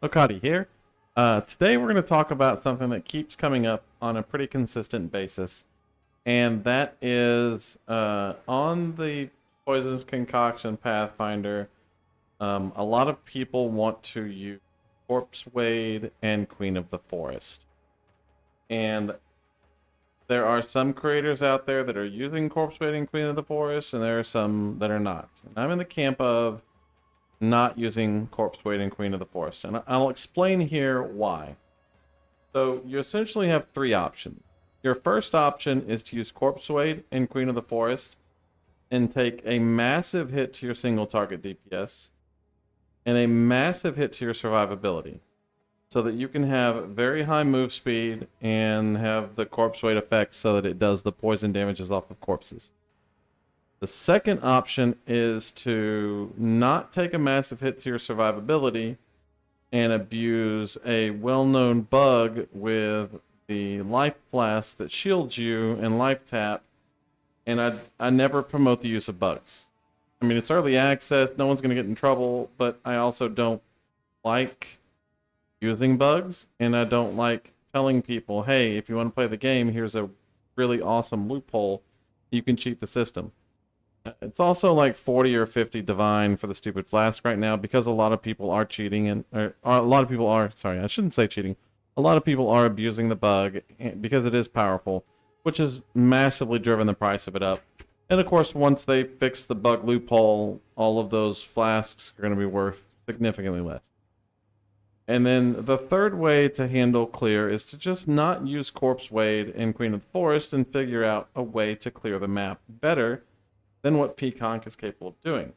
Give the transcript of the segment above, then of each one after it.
Okadi here. Today we're going to talk about something that keeps coming up on a pretty consistent basis, and that is on the Poison's Concoction Pathfinder. A lot of people want to use Corpsewade and Queen of the Forest, and there are some creators out there that are using Corpsewade and Queen of the Forest, and there are some that are not. And I'm in the camp of not using Corpsewade and Queen of the Forest. And I'll explain here why. So you essentially have three options. Your first option is to use Corpsewade and Queen of the Forest and take a massive hit to your single target DPS and a massive hit to your survivability so that you can have very high move speed and have the Corpsewade effect so that it does the poison damages off of corpses. The second option is to not take a massive hit to your survivability and abuse a well-known bug with the life flask that shields you and life tap. And I never promote the use of bugs. I mean, it's early access, no one's going to get in trouble, but I also don't like using bugs, and I don't like telling people, hey, if you want to play the game, here's a really awesome loophole. You can cheat the system. It's also like 40 or 50 divine for the stupid flask right now because a lot of people are cheating or a lot of people are, sorry, I shouldn't say cheating. A lot of people are abusing the bug because it is powerful, which has massively driven the price of it up. And of course, once they fix the bug loophole, all of those flasks are going to be worth significantly less. And then the third way to handle clear is to just not use Corpsewade and Queen of the Forest and figure out a way to clear the map better than what PConc is capable of doing.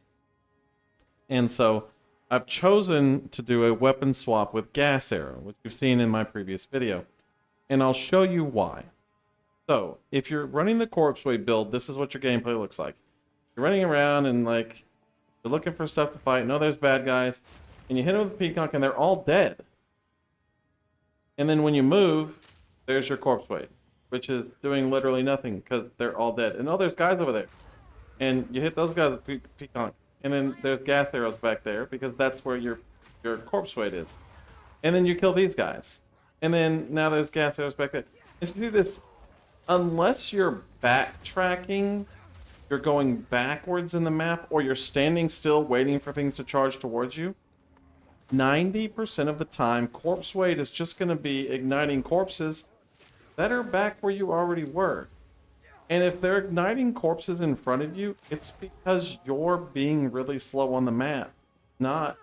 And so I've chosen to do a weapon swap with Gas Arrow, which you've seen in my previous video. And I'll show you why. So if you're running the Corpsewade build, this is what your gameplay looks like. You're running around and like you're looking for stuff to fight. No, there's bad guys. And you hit them with PConc and they're all dead. And then when you move, there's your Corpsewade, which is doing literally nothing because they're all dead. And oh, there's guys over there. And you hit those guys with PConc. And then there's gas arrows back there because that's where your Corpsewade is. And then you kill these guys. And then now there's gas arrows back there. And to do this, unless you're backtracking, you're going backwards in the map, or you're standing still waiting for things to charge towards you, 90% of the time, Corpsewade is just going to be igniting corpses that are back where you already were. And if they're igniting corpses in front of you, it's because you're being really slow on the map, not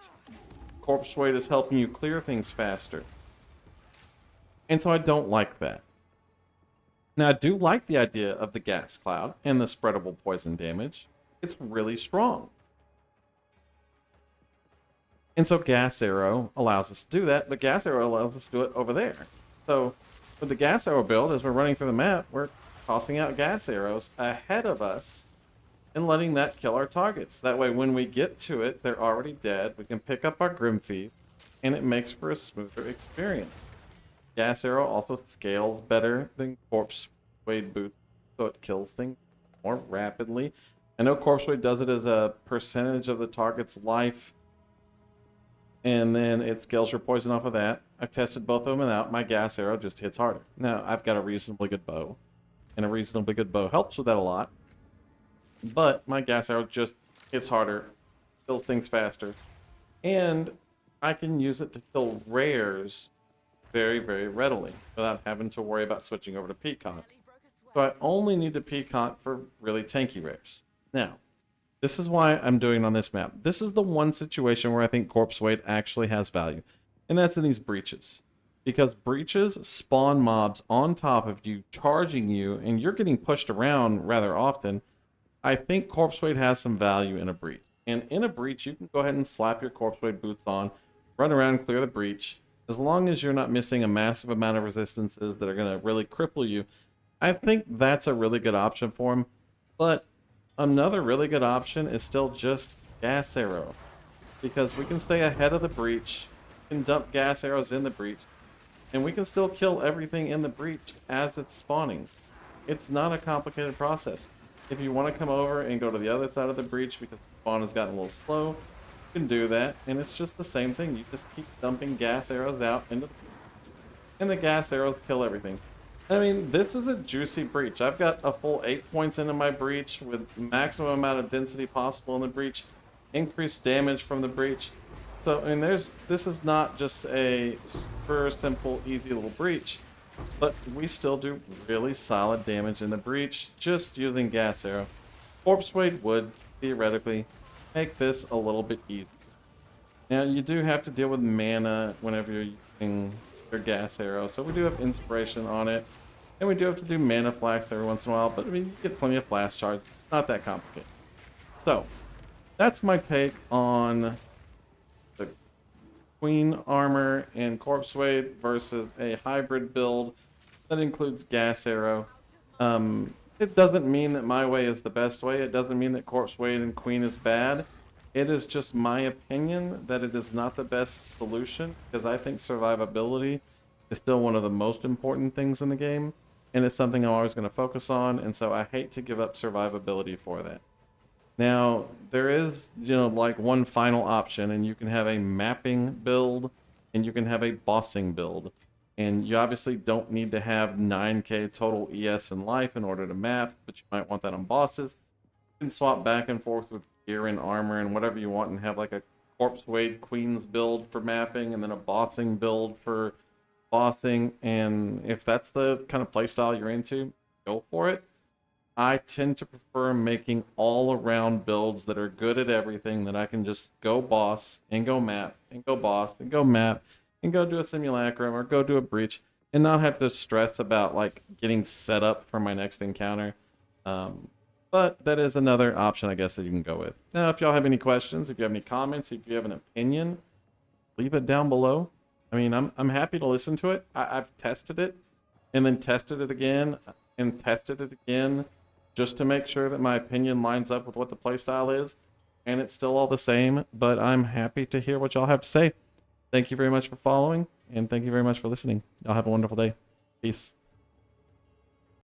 Corpsewade is helping you clear things faster. And so I don't like that. Now, I do like the idea of the gas cloud and the spreadable poison damage. It's really strong. And so Gas Arrow allows us to do that, but Gas Arrow allows us to do it over there. So with the Gas Arrow build, as we're running through the map, we're tossing out gas arrows ahead of us and letting that kill our targets. That way, when we get to it, they're already dead. We can pick up our Grim Feast, and it makes for a smoother experience. Gas Arrow also scales better than Corpsewade Boots, so it kills things more rapidly. I know Corpsewade does it as a percentage of the target's life, and then it scales your poison off of that. I've tested both of them out. My Gas Arrow just hits harder. Now, I've got a reasonably good bow, and a reasonably good bow helps with that a lot. But my Gas Arrow just hits harder, kills things faster, and I can use it to kill rares very, very readily without having to worry about switching over to PConc. So I only need to PConc for really tanky rares. Now, this is why I'm doing it on this map. This is the one situation where I think Corpsewade actually has value, and that's in these breaches. Because breaches spawn mobs on top of you, charging you, and you're getting pushed around rather often. I think Corpsewade has some value in a breach. And in a breach, you can go ahead and slap your Corpsewade boots on, run around and clear the breach. As long as you're not missing a massive amount of resistances that are going to really cripple you, I think that's a really good option for him. But another really good option is still just Gas Arrow. Because we can stay ahead of the breach, we can dump gas arrows in the breach, and we can still kill everything in the breach as it's spawning. It's not a complicated process. If you want to come over and go to the other side of the breach because the spawn has gotten a little slow, You can do that, and it's just the same thing. You just keep dumping gas arrows out into the, and the gas arrows kill everything. I mean, this is a juicy breach. I've got a full 8 points into my breach with maximum amount of density possible in the breach, increased damage from the breach. So, I mean, this is not just a super simple, easy little breach, but we still do really solid damage in the breach just using gas arrow. Corpsewade would theoretically make this a little bit easier. Now, you do have to deal with mana whenever you're using your gas arrow, so we do have inspiration on it. And we do have to do mana flax every once in a while, but I mean, you get plenty of flash charge. It's not that complicated. So, that's my take on the Queen armor and Corpsewade versus a hybrid build that includes gas arrow. It doesn't mean that my way is the best way. It doesn't mean that Corpsewade and Queen is bad. It is just my opinion that it is not the best solution, because I think survivability is still one of the most important things in the game. And it's something I'm always going to focus on, and so I hate to give up survivability for that. Now, there is, like one final option, and you can have a mapping build, and you can have a bossing build. And you obviously don't need to have 9k total ES in life in order to map, but you might want that on bosses. You can swap back and forth with gear and armor and whatever you want, and have like a Corpsewade Queens build for mapping, and then a bossing build for bossing. And if that's the kind of playstyle you're into, go for it. I tend to prefer making all around builds that are good at everything, that I can just go boss and go map and go boss and go map and go do a simulacrum or go do a breach, and not have to stress about like getting set up for my next encounter. But that is another option, I guess, that you can go with. Now, if y'all have any questions, if you have any comments, if you have an opinion, leave it down below. I mean, I'm happy to listen to it. I've tested it, and then tested it again, and tested it again, just to make sure that my opinion lines up with what the playstyle is, and it's still all the same, but I'm happy to hear what y'all have to say. Thank you very much for following, and thank you very much for listening. Y'all have a wonderful day. Peace.